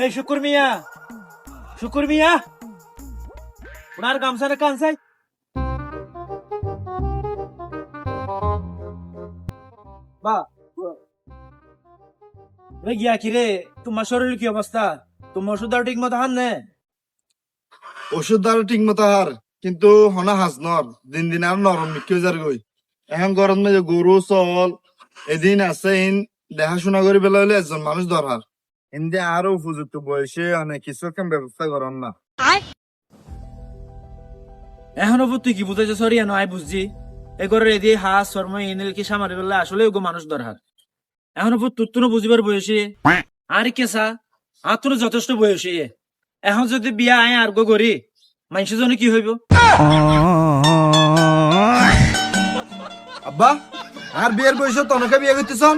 এই শুকুর মিয়া, শুকুর মিয়া, ওনার গামছাটা কানসাই। বা গিয়া কিরে, তোমার শরীর কি অবস্থা? তোমার ওষুধ ঠিক মতো হান নে? ওষুধ আর ঠিক মতো হার, কিন্তু হনা হাজনর দিন দিন আর নরম মিক্কি যার গই। এখন গরম মেজে গরু চল এদিন আছে ইন দেখাশোনা করে বেলা হলে একজন মানুষ দরকার। হিন্দি আরো উপযুক্ত বয়সে অনেক কিছু কেন ব্যবস্থা করেন না। এখন তুই কি বুঝাইছে? সরি নয় বুঝছি এগরের এদিকে হাস শর্মা এনে কি সামারি বললে আসলে ওগো মানুষ দরকার। এখন তোর তো বুঝিবার বয়সী আর কেসা, আর তোর যথেষ্ট বয়সী। এখন যদি বিয়া আয় আর গো করি মানুষের জন্য কি হইব? আব্বা আর বিয়ের বয়সে তনকে বিয়ে করতেছন?